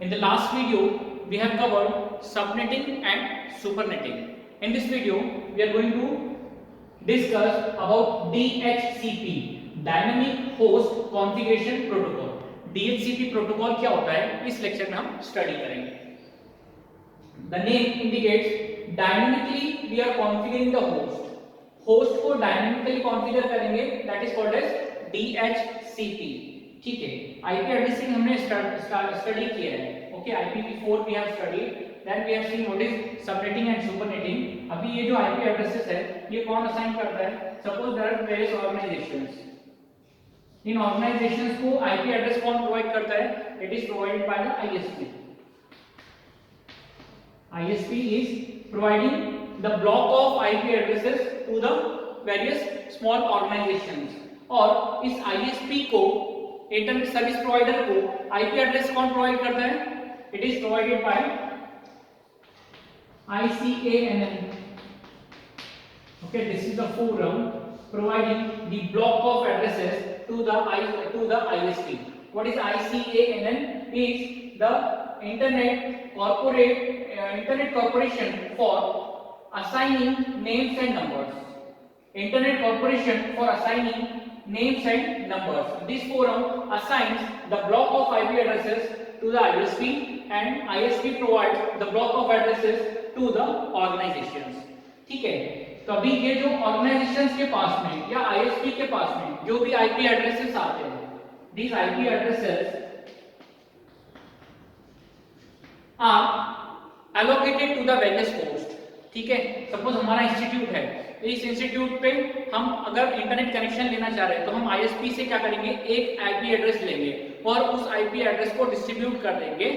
In the last video, we have covered subnetting and supernetting. In this video, we are going to discuss about DHCP, Dynamic Host Configuration Protocol. DHCP protocol क्या होता है, इस lecture में हम study करेंगे. The name indicates dynamically we are configuring the host. Host को dynamically configure करेंगे, that is called as DHCP. ठीक है, आईपी एड्रेसिंग हमने स्टडी किया है. Okay, IPv4 we have studied, then we have seen what is subnetting and supernetting. अभी ये जो आईपी एड्रेसेस है ये कौन असाइन करता है? Suppose there are various organisations. इन ऑर्गेनाइजेशंस को आईपी एड्रेस कौन प्रोवाइड करता है? It is provided by the ISP. ISP is providing the block of IP addresses to the various small organizations. और इस ISP को, इंटरनेट सर्विस प्रोवाइडर को IP address कौन प्रोवाइड करता है? It is provided by ICANN. Okay, this is the forum providing the block of addresses to the ISP. What is ICANN? Is the Internet Corporation for assigning names and numbers. Internet Corporation for assigning names and numbers. This forum assigns the block of IP addresses to the ISP and ISP provides the block of addresses to the organizations. ठीक है, तो अभी ये जो organizations के पास में या ISP के पास में जो भी IP addresses आते हैं, these IP addresses are allocated to the various hosts. ठीक है, सपोज हमारा इंस्टीट्यूट है, इस इंस्टीट्यूट पे हम अगर इंटरनेट कनेक्शन लेना चाह रहे हैं तो हम ISP से क्या करेंगे? एक IP एड्रेस लेंगे और उस IP एड्रेस को डिस्ट्रीब्यूट कर देंगे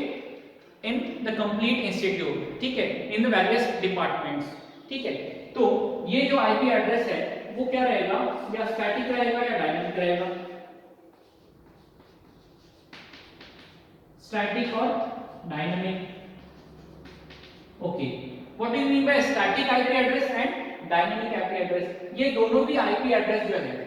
इन द कंप्लीट इंस्टीट्यूट. ठीक है, इन द वेरियस डिपार्टमेंट्स. ठीक है, तो ये जो IP एड्रेस है वो क्या रहेगा? या स्टैटिक रहेगा या डायनामिक रहेगा? स्टैटिक और dynamic. Okay, what do you mean by static IP address and dynamic IP address? ये दोनों भी IP एड्रेस जो है,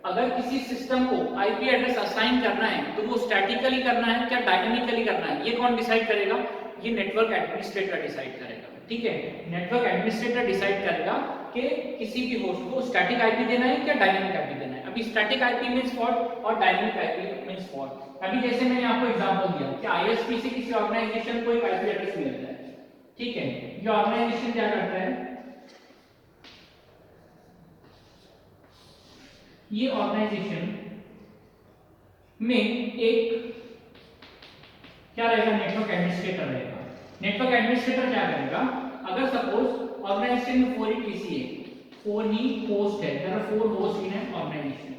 अगर किसी सिस्टम को IP एड्रेस असाइन करना है तो वो स्टैटिकली करना है क्या डायनामिकली करना है, ये कौन डिसाइड करेगा? ये नेटवर्क एडमिनिस्ट्रेटर डिसाइड करेगा. ठीक है, नेटवर्क एडमिनिस्ट्रेटर डिसाइड करेगा कि किसी भी होस्ट को स्टैटिक IP देना है क्या डायनामिक IP देना है. अभी स्टैटिक IP मींस व्हाट और डायनामिक IP मींस व्हाट. अभी जैसे मैंने आपको एग्जांपल दिया कि ISP से किसी ऑर्गेनाइजेशन को एक IP एड्रेस मिलता है. ठीक है, ये ऑर्गेनाइजेशन क्या करता है? ये ऑर्गेनाइजेशन में एक क्या रहेगा? नेटवर्क एडमिनिस्ट्रेटर रहेगा. नेटवर्क एडमिनिस्ट्रेटर क्या करेगा? अगर सपोज ऑर्गेनाइजेशन में 4 ही होस्ट है, there are 4 host in an organisation.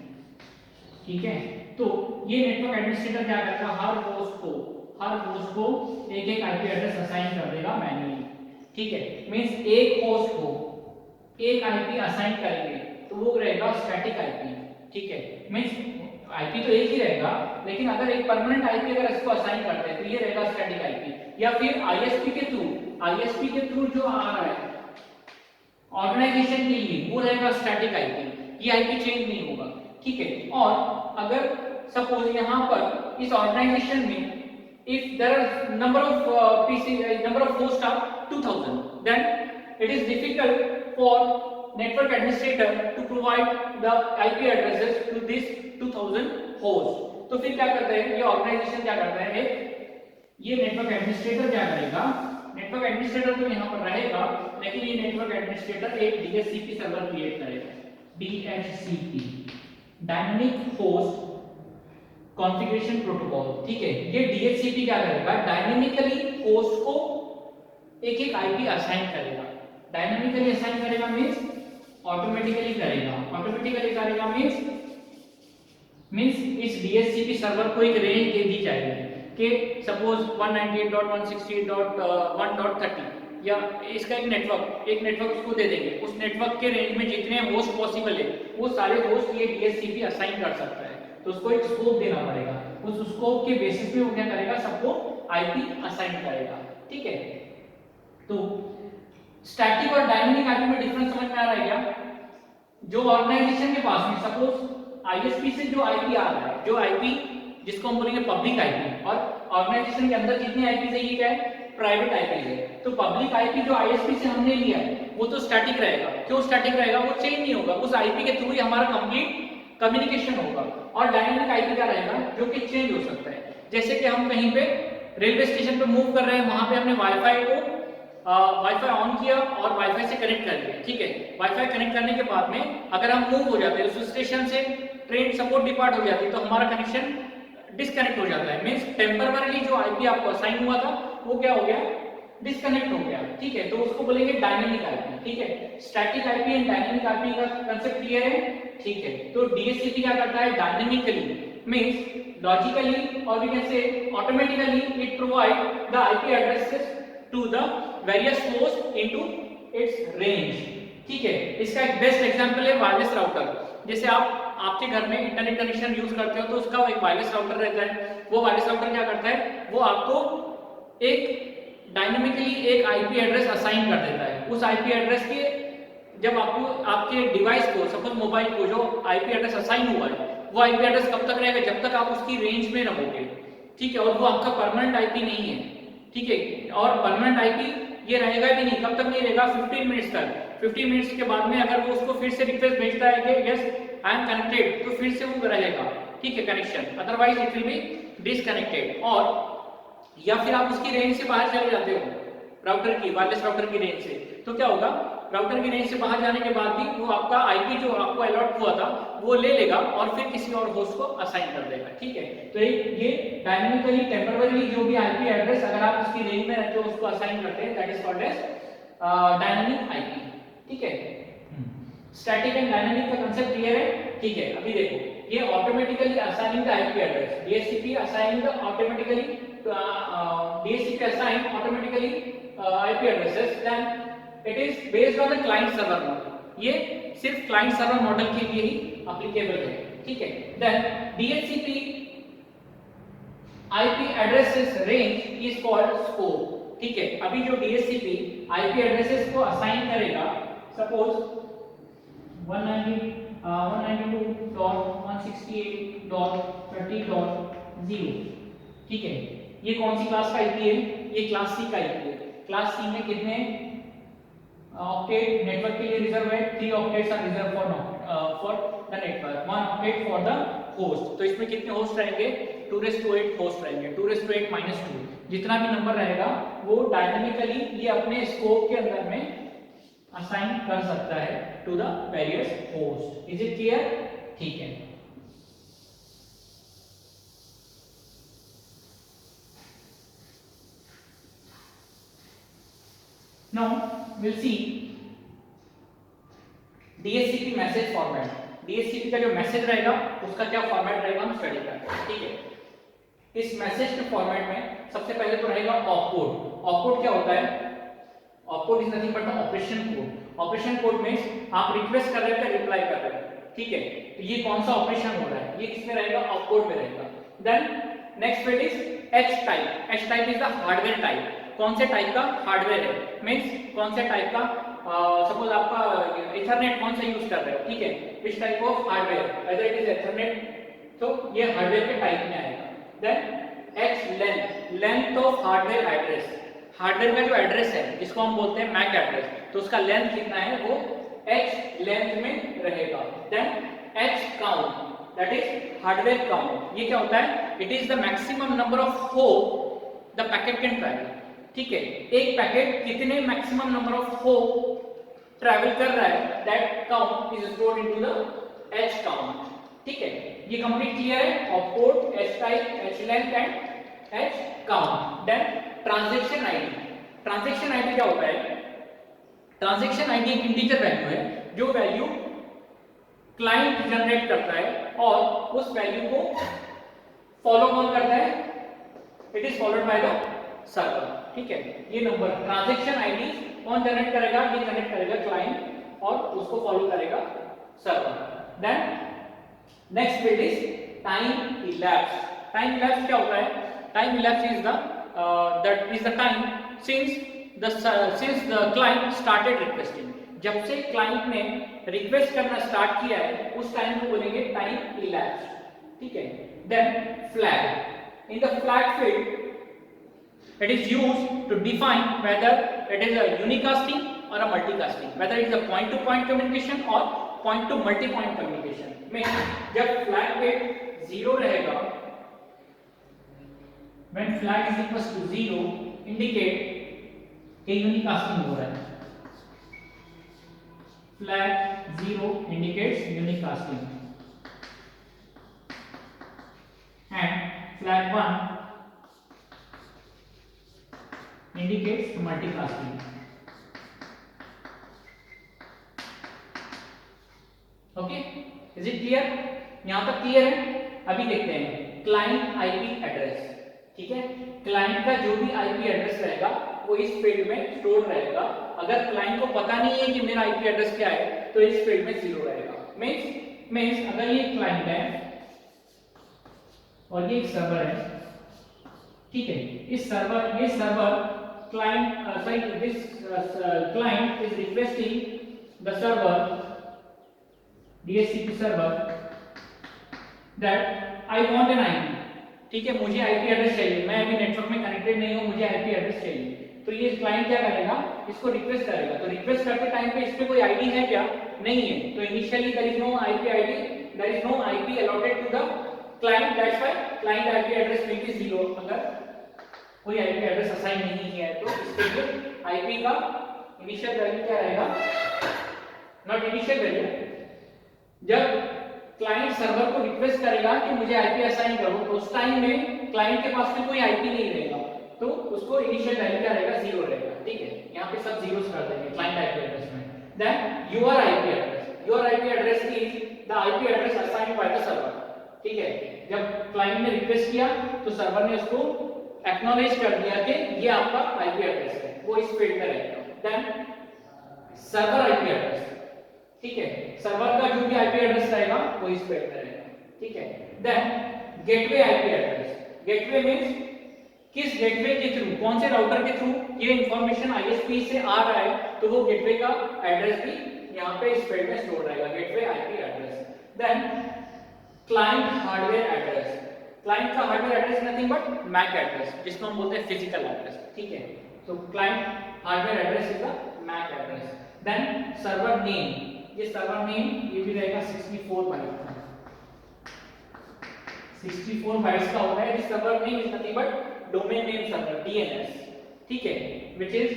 ठीक है, तो ये नेटवर्क एडमिनिस्ट्रेटर क्या करेगा? हर होस्ट को एक IP एड्रेस असाइन कर देगा मैन्युअली. ठीक है, मींस एक होस्ट को एक IP असाइन करेंगे तो वो रहेगा स्टैटिक IP. ठीक है, मींस IP तो एक ही रहेगा, लेकिन अगर एक परमानेंट IP अगर इसको असाइन करते हैं तो ये रहेगा स्टैटिक IP. या फिर ISP के थ्रू जो आ रहा है ऑर्गेनाइजेशन के लिए वो रहेगा स्टैटिक IP. ये IP चेंज नहीं होगा. ठीक है, और अगर सपोज यहाँ पर इस ऑर्गेनाइजेशन में if there are number of hosts are 2000, then it is difficult for network administrator to provide the IP addresses to this 2000 hosts. तो फिर क्या करते हैं? ये ऑर्गेनाइजेशन क्या करता है? ये नेटवर्क एडमिनिस्ट्रेटर क्या करेगा? नेटवर्क एडमिनिस्ट्रेटर तो यहाँ पर रहेगा, लेकिन ये नेटवर्क एडमिनिस्ट्रेटर एक DHCP सर्वर क्रिएट करेगा. DHCP, dynamic host configuration protocol. ठीक है, ये DHCP क्या करेगा? डायनामिकली होस्ट को एक IP असाइन करेगा. डायनामिकली असाइन करेगा मींस ऑटोमेटिकली करेगा. ऑटोमेटिकली करेगा मींस इस DHCP सर्वर को एक रेंज दे दी जाएगी कि सपोज 198.168.1.30 या इसका एक नेटवर्क उसको दे देंगे. उस नेटवर्क के रेंज में जितने होस्ट पॉसिबल है वो सारे होस्ट ये DHCP असाइन कर सकता है. तो उसको एक स्कोप देना पड़ेगा. उस स्कोप के बेसिस पे वो क्या करेगा? सबको IP असाइन करेगा. ठीक है, तो स्टैटिक और डायनामिक IP में डिफरेंस समझ में आ रहा है क्या? जो ऑर्गेनाइजेशन के पास में सपोज ISP से जो IP आ रहा है, जो IP जिसको हम बोलेंगे पब्लिक आईपी, और ऑर्गेनाइजेशन के अंदर जितनी आईपी है ये क्या है, प्राइवेट आईपी है। तो पब्लिक आईपी जो आईएसपी से हमने लिया है वो तो स्टैटिक रहेगा। क्यों स्टैटिक रहेगा? वो चेंज नहीं होगा, उस आईपी के थ्रू ही हमारा कंप्लीट कम्युनिकेशन होगा। और डायनामिक आईपी क्या रहेगा, जो कि चेंज हो सकता है। जैसे कि हम कहीं पे रेलवे स्टेशन पे मूव कर रहे हैं, वहां पे हमने वाईफाई ऑन किया और वाईफाई से कनेक्ट कर लिया, ठीक है। वाईफाई कनेक्ट करने के बाद में अगर हम मूव हो जाते हैं उस स्टेशन से, ट्रेन सपोर्ट डिपार्ट हो जाती है, तो हमारा कनेक्शन डिस्कनेक्ट हो जाता है। मींस टेम्पररी जो आईपी आपको असाइन हुआ था वो क्या हो गया, डिस्कनेक्ट हो गया, ठीक है। तो उसको बोलेंगे डायनामिक आईपी, ठीक है। Static IP and dynamic IP का कांसेप्ट क्लियर है, ठीक है। तो डीएचसीपी क्या करता है, डायनामिकली मींस लॉजिकली और we can say automatically it provide the IP addresses to the various host into its range, ठीक है। इसका एक बेस्ट एग्जांपल है वायरलेस राउटर। जैसे आपके घर में इंटरनेट कनेक्शन यूज करते हो तो उसका एक वायरलेस राउटर रहता है। वो वायरलेस राउटर क्या करता है, वो आपको एक डायनामिकली एक आईपी एड्रेस असाइन कर देता है। उस आईपी एड्रेस के जब आपको आपके डिवाइस को, सपोज मोबाइल को जो आईपी एड्रेस असाइन हुआ है, वो आईपी एड्रेस कब तक रहेगा, जब तक आप उसकी रेंज में रहोगे, ठीक है। और वो आपका परमानेंट आईपी नहीं है, ठीक है। और परमानेंट आईपी ये रहेगा भी नहीं, कब तक नहीं रहेगा, 15 मिनट्स तक। 15 मिनट्स के बाद में अगर वो उसको फिर से रिक्वेस्ट भेजता है कि यस आई एम कनेक्टेड, तो फिर से वो रहेगा, ठीक है, connection. Otherwise it will be disconnected. और या फिर आप उसकी रेंज से बाहर चले जाते हो, राउटर की, वायरलेस राउटर की रेंज से, तो क्या होगा, राउटर की रेंज से बाहर जाने के बाद भी वो आपका आईपी जो आपको अलॉट हुआ था वो ले लेगा और फिर किसी और होस्ट को असाइन कर देगा, ठीक है। तो ये डायनामिकली टेम्पररी जो भी आईपी एड्रेस अगर आप उसकी रेंज में रहते हो उसको असाइन करते हैं, that is called as dynamic IP, ठीक है। स्टैटिक एंड डायनामिक का कांसेप्ट क्लियर है, ठीक है। अभी देखो, ये automatically assigning the IP address, DHCP assigning the automatically DHCP assign automatically IP addresses, then it is based on the client server model. ये सिर्फ क्लाइंट सर्वर मॉडल के लिए ही एप्लीकेबल है, ठीक है। Then DHCP IP addresses range is called scope, ठीक है। अभी जो DHCP IP addresses को असाइन करेगा, सपोज 192.168.30.0, ठीक है। ये कौन सी क्लास का आईपी है, ये क्लास सी का आईपी है। क्लास सी में कितने ऑक्टेट नेटवर्क के लिए रिजर्व है, 3 octets are reserve for the network, 1 octet for the host. तो इसमें कितने होस्ट रहेंगे, 2⁸ होस्ट रहेंगे, 2⁻², जितना भी नंबर रहेगा वो डायनामिकली ये अपने स्कोप के अंदर में असाइन कर सकता है to the various host. Is it clear, ठीक है। Now we'll see DHCP message format. DHCP का जो मैसेज रहेगा उसका क्या फॉर्मेट रहेगा हम स्टडी करते हैं, ठीक है। इस मैसेज के फॉर्मेट में सबसे पहले तो रहेगा ऑपकोड। ऑपकोड क्या होता है, opcode is nothing but the operation code. Operation code means आप रिक्वेस्ट कर रहे थे, रिप्लाई कर रहे हैं, ठीक है। तो ये कौन सा ऑपरेशन हो रहा है, ये किसमें रहेगा, ऑपकोड में रहेगा। Then next field is H type. H type is the hardware type. कौन से टाइप का हार्डवेयर है, मींस कौन से टाइप का, सपोज आपका इथरनेट कौन सा यूज कर रहे हो, ठीक है, which type of hardware, whether it is ethernet, तो ये हार्डवेयर के टाइप में आएगा। Then H length, length of hardware address. Hardware का जो एड्रेस है जिसको हम बोलते हैं मैक एड्रेस, तो उसका लेंथ कितना है, वो एच लेंथ में रहेगा। Then H count, that is hardware count. ये क्या होता है, it is the maximum number of hop the packet can travel, ठीक है। एक पैकेट कितने maximum number of hop travel कर रहा है, that count is stored into the H count, ठीक है। ये कंप्लीट क्लियर है, opcode, H type, H length and H count. Then transaction ID. Transaction ID क्या होता है, ट्रांजैक्शन आईडी एक इंटीजर वैल्यू है जो वैल्यू क्लाइंट जनरेट करता है और उस वैल्यू को फॉलो कौन करता है, it is followed by the server, ठीक है। ये नंबर ट्रांजैक्शन आईडी कौन जनरेट करेगा, ये जनरेट करेगा क्लाइंट और उसको फॉलो करेगा server. Then next bit is time elapse. Time elapse क्या होता है, time elapse is the time since the client started requesting। जब से क्लाइंट ने रिक्वेस्ट करना स्टार्ट किया है उस टाइम को बोलेंगे टाइम इलैप्स, ठीक है। Then flag, in the flag field it is used to define whether it is a unicasting or a multicasting, whether it is a point to point communication or point to multi point communication में जब flag weight 0 रहेगा, when flag is equals to 0 indicate कि unicasting हो रहा है, flag 0 indicates unicasting and flag 1 indicates multicasting. Okay, is it clear? यहाँ तक clear है? अभी देखते हैं क्लाइंट आईपी एड्रेस, ठीक है। क्लाइंट का जो भी आईपी एड्रेस रहेगा वो इस फील्ड में स्टोर रहेगा। अगर क्लाइंट को पता नहीं है कि मेरा आईपी एड्रेस क्या है तो इस फील्ड में 0 रहेगा। मींस अगर ये क्लाइंट है और ये एक सर्वर है, ठीक है, ये server client this client is requesting the server DHCP server that I want an IP, ठीक है, मुझे IP एड्रेस चाहिए, मैं अभी नेटवर्क में कनेक्टेड नहीं हूं, मुझे IP एड्रेस चाहिए। तो ये क्लाइंट क्या करेगा, इसको रिक्वेस्ट करेगा। तो रिक्वेस्ट करते टाइम पे इस पे कोई आईडी है क्या? नहीं है। तो initially there is no IP ID, there is no IP allotted to the client, that's why client IP address will be 0। अगर कोई आईपी एड्रेस असाइन नहीं है तो इसके लिए आईपी का इनिशियल वैल्यू क्या रहेगा, नॉट इनिशियल वैल्यू, जब क्लाइंट सर्वर को रिक्वेस्ट करेगा कि मुझे आईपी असाइन करो तो उस टाइम में क्लाइंट के पास में कोई आईपी नहीं रहेगा तो उसको इनिशियल वैल्यू क्या रहेगा, 0 रहेगा, ठीक है। यहाँ पे सब जीरोस कर देंगे क्लाइंट आईपी एड्रेस में। Then your IP address is the IP address assigned by the server, ठीक है। जब क्लाइंट ने रिक्वेस्ट किया तो सर्वर ने उसको एक्नॉलेज कर दिया कि ये आपका आईपी एड्रेस है, वो इस फील्ड में रहेगा। देन सर्वर आईपी एड्रेस, ठीक है, सर्वर का जो भी आईपी एड्रेस रहेगा वो इस फील्ड में रहेगा, ठीक है। Then gateway IP address, gateway means किस गेटवे के थ्रू, कौन से राउटर के थ्रू ये इंफॉर्मेशन आईएसपी से आ रहा है तो वो गेटवे का एड्रेस भी यहाँ पे इस फील्ड में स्टोर रहेगा, gateway IP address. Then client hardware address, client का hardware address nothing but MAC address, जिसको हम बोलते हैं फिजिकल एड्रेस, ठीक है। तो client hardware address is the MAC address. Then server name, ये सर्वर नेम ये भी रहेगा 64 बाइट का, 64 बाइट्स का होता है। This server name is nothing but domain name server, DNS, ठीक है, which is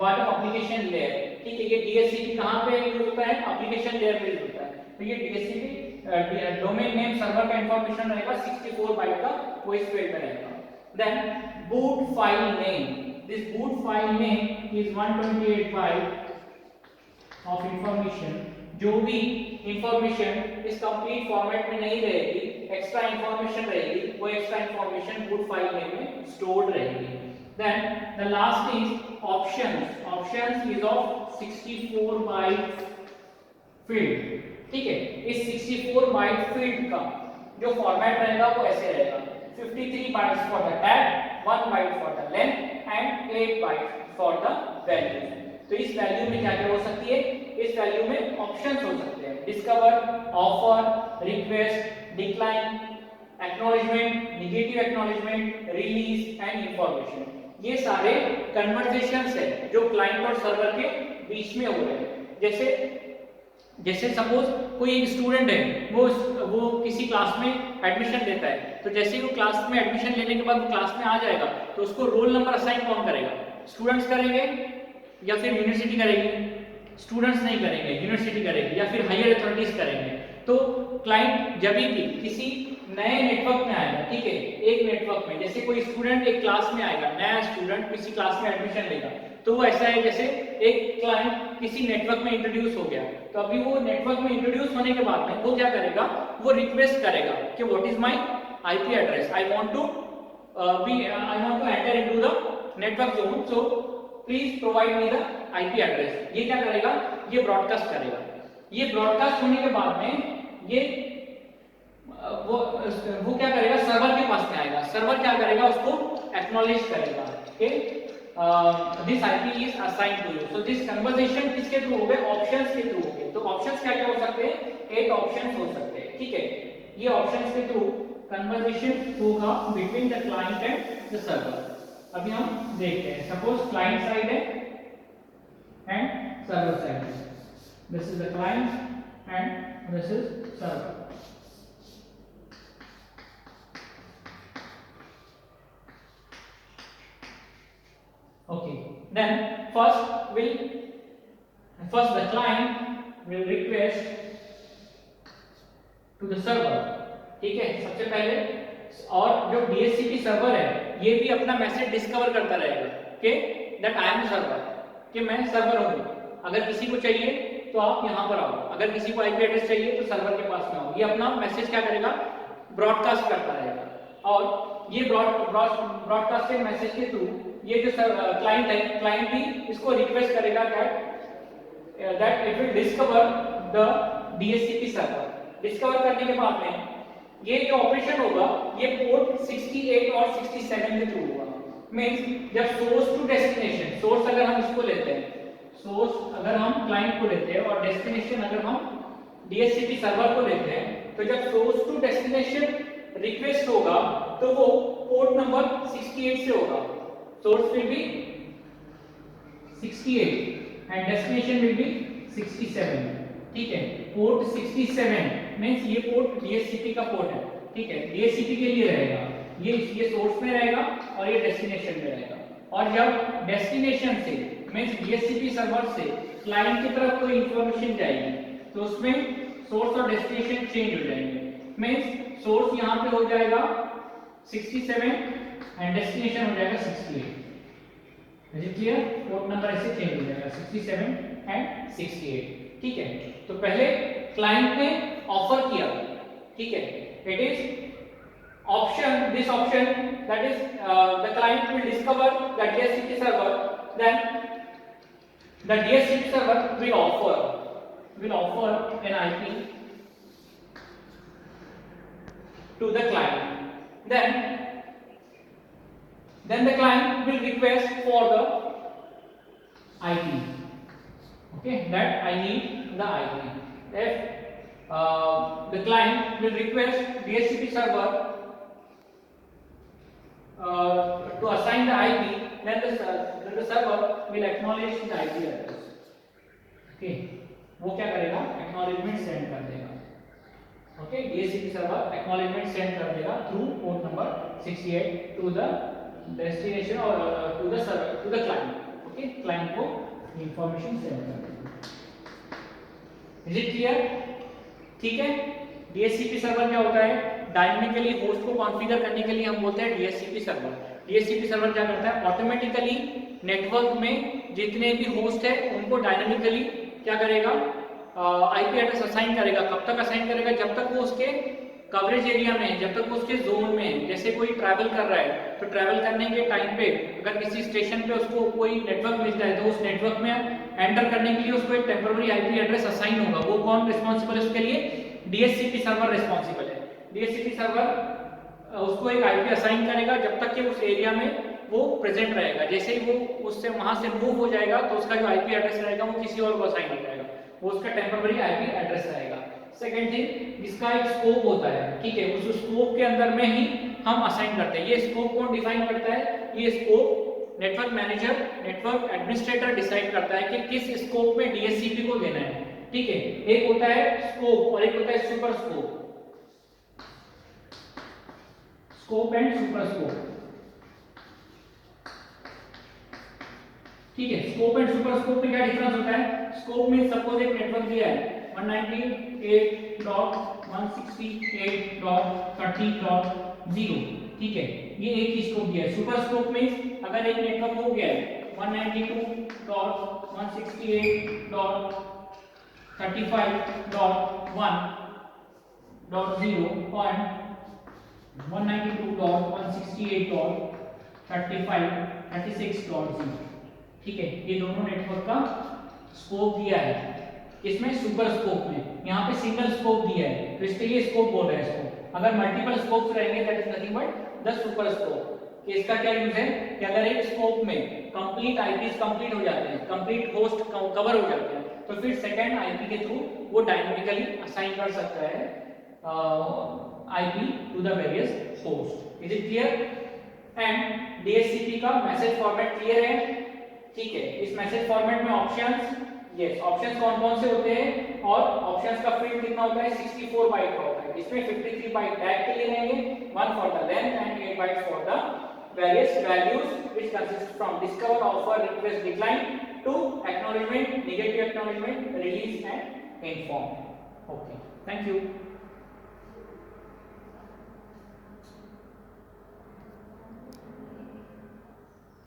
part of application layer, ठीक है। ये डीएचसीपी कहां पे यूज होता है, एप्लीकेशन लेयर पे यूज होता है। तो ये डीएचसीपी डोमेन नेम सर्वर का इंफॉर्मेशन रहेगा 64 बाइट का, वो इस फील्ड में रहेगा। Then boot file name, this boot file name is 128 byte of information. जो भी इंफॉर्मेशन इस कंप्लीट फॉर्मेट में नहीं रहेगी, एक्स्ट्रा इंफॉर्मेशन रहेगी, वो extra information boot file name में स्टोर्ड रहेगी। Then the last is options, options is of 64 byte field, ठीक है। इस 64 बाइट फील्ड का जो फॉर्मेट रहेगा वो ऐसे रहेगा, 53 bytes for the tag, 1 byte for the length and 8 bytes for the value. तो इस वैल्यू में क्या क्या हो सकती है, इस वैल्यू में ऑप्शंस हो सकते हैं, discover, offer, request, decline, acknowledgement, negative acknowledgement, release and information. ये सारे कन्वर्सेशंस है जो क्लाइंट और सर्वर के बीच में हो रहे हैं। जैसे सपोज कोई एक स्टूडेंट है, वो किसी क्लास में एडमिशन लेता है, तो जैसे ही वो क्लास में एडमिशन लेने के बाद वो क्लास में आ जाएगा तो उसको रोल नंबर असाइन कौन करेगा, स्टूडेंट्स करेंगे या फिर यूनिवर्सिटी करेगी? स्टूडेंट्स नहीं करेंगे, यूनिवर्सिटी करेगी या फिर हायर अथॉरिटीज करेंगे। तो क्लाइंट जब भी किसी नए नेटवर्क में आएगा, ठीक है, एक नेटवर्क में जैसे कोई स्टूडेंट एक क्लास में आएगा, नया स्टूडेंट किसी क्लास में एडमिशन लेगा, तो वो ऐसा है जैसे एक क्लाइंट किसी नेटवर्क में इंट्रोड्यूस हो गया, तो अभी वो नेटवर्क में इंट्रोड्यूस होने के बाद में वो क्या करेगा, वो रिक्वेस्ट करेगा कि what is my IP address, I want to enter into the network zone, so please provide me the IP address. ये क्या करेगा, ये ब्रॉडकास्ट करेगा। ये ब्रॉडकास्ट होने के बाद में ये वो क्या करेगा, सर्वर के पास में आएगा, सर्वर क्या करेगा, उसको एक्नॉलेज करेगा कि this IP is assigned to you. So this conversation किसके थ्रू हो गए, ऑप्शंस के थ्रू हो गए। तो ऑप्शंस क्या क्या हो सकते हैं, 8 ऑप्शंस हो सकते हैं, ठीक है। ये ऑप्शंस के थ्रू कन्वर्सेशन होगा between the client and the server. अभी हम देखते हैं, सपोज क्लाइंट साइड है एंड सर्वर साइड है, this is the client and this is server. Okay, then first the client will request to the server, ठीक है। सबसे पहले, और जो DHCP सर्वर है ये भी अपना मैसेज डिस्कवर करता रहेगा कि दैट आई एम सर्वर, कि मैं सर्वर हूँ। अगर किसी को चाहिए तो आप यहाँ पर आओ, अगर किसी को आईपी एड्रेस चाहिए तो सर्वर के पास में आओ। ये अपना मैसेज क्या करेगा, ब्रॉडकास्ट करता रहेगा। और ये ब्रॉडकास्टेड मैसेज के थ्रू ये जो क्लाइंट है, क्लाइंट भी इसको रिक्वेस्ट करेगा that it will discover the DHCP server. Discover करने के बाद में ये जो ऑपरेशन होगा ये पोर्ट 68 और 67 के थ्रू होगा। मींस जब सोर्स टू डेस्टिनेशन, सोर्स अगर हम इसको लेते हैं, सोर्स अगर हम क्लाइंट को लेते हैं और डेस्टिनेशन अगर हम DHCP सर्वर को लेते हैं, तो जब सोर्स टू डेस्टिनेशन रिक्वेस्ट होगा तो वो पोर्ट नंबर 68 से होगा। Source will be 68 and destination will be 67, ठीक है। पोर्ट 67 मींस ये पोर्ट DHCP का पोर्ट है, ठीक है। DHCP के लिए रहेगा, ये सोर्स में रहेगा और ये डेस्टिनेशन में रहेगा। और जब डेस्टिनेशन से मींस DHCP सर्वर से क्लाइंट की तरफ कोई इंफॉर्मेशन जाएगी तो उसमें सोर्स और डेस्टिनेशन चेंज हो जाएंगे। मींस सोर्स यहाँ पे हो जाएगा 67 एंड डेस्टिनेशन हो जाएगा 68। Is it clear? Port number ऐसे चेंज हो जाएगा 67 एंड 68, ठीक है। तो पहले क्लाइंट ने ऑफर किया, ठीक है, it is option, this option that is the client will discover the DHCP server, then the DHCP server will offer an IP to the client, then the client will request for the IP, okay, that I need the IP. If the client will request DHCP server to assign the IP, then the server will acknowledge the IP address, okay, वो क्या करेगा, acknowledgement send कर देगा, okay, DHCP server acknowledgement send कर देगा through port number 68 to the destination or to the server, to the client, okay, client को information send कर देगा। Is it clear? ठीक है। DHCP सर्वर क्या होता है, डायनेमिकली होस्ट को कॉन्फ़िगर करने के लिए हम बोलते हैं DHCP सर्वर। DHCP सर्वर क्या करता है, ऑटोमेटिकली नेटवर्क में जितने भी होस्ट है उनको डायनेमिकली क्या करेगा, IP एड्रेस असाइन करेगा। कब तक असाइन करेगा, जब तक वो उसके कवरेज एरिया में है, जब तक वो उसके जोन में है। जैसे कोई ट्रैवल कर रहा है तो ट्रैवल करने के टाइम पे अगर किसी स्टेशन पे उसको कोई नेटवर्क मिलता है तो उस नेटवर्क में एंटर करने के लिए उसको एक टेम्पररी IP एड्रेस असाइन होगा। वो कौन रिस्पॉन्सिबल है उसके लिए, DHCP सर्वर रिस्पॉन्सिबल है। DHCP सर्वर उसको एक IP असाइन करेगा जब तक कि उस एरिया में वो प्रेजेंट रहेगा। जैसे ही वो उससे वहां से मूव हो जाएगा तो उसका जो IP एड्रेस रहेगा वो किसी और को असाइन हो जाएगा, वो उसका टेम्पररी IP एड्रेस रहेगा। सेकेंड थिंग, इसका एक स्कोप होता है, ठीक है, उस स्कोप के अंदर में ही हम असाइन करते हैं। ये स्कोप कौन डिफाइन करता है, ये scope network manager, network administrator decide करता है कि किस स्कोप में DHCP को देना है, ठीक है। एक होता है स्कोप और एक होता है super scope, scope and super scope, ठीक है। स्कोप एंड सुपर स्कोप में क्या डिफरेंस होता है, स्कोप में सपोज एक नेटवर्क दिया है 198.168.30.0, ठीक है, ये एक ही स्कोप दिया है। सुपर स्कोप में अगर एक नेटवर्क हो गया है 192.168.1.0 और 192.168.35.36.0, ठीक है, ये दोनों नेटवर्क का स्कोप दिया है। इसमें सुपर स्कोप में यहाँ पे सिंगल स्कोप दिया है तो इसके लिए स्कोप बोल रहे हैं इसको। अगर मल्टीपल स्कोप्स रहेंगे that is nothing but the super scope. इसका क्या यूज है कि अगर एक स्कोप में कंप्लीट IPs कंप्लीट हो जाते हैं, कंप्लीट होस्ट कवर हो जाते हैं, तो फिर सेकंड IP के थ्रू वो डायनामिकली असाइन कर सकता है IP to the various host. Is it clear? And DHCP का मैसेज फॉर्मेट क्लियर है? ठीक है, इस मैसेज फॉर्मेट में ऑप्शंस, यस ऑप्शंस कौन कौन से होते हैं और ऑप्शंस का फील्ड कितना होता है? 64 बाइट का होता है. इसमें 53 बाइट टैग के लिए रहेंगे, 1 for the length and 8 bytes for the various values which consist from discover, offer, request, decline to acknowledgement, negative acknowledgement, release and inform. Okay, thank you.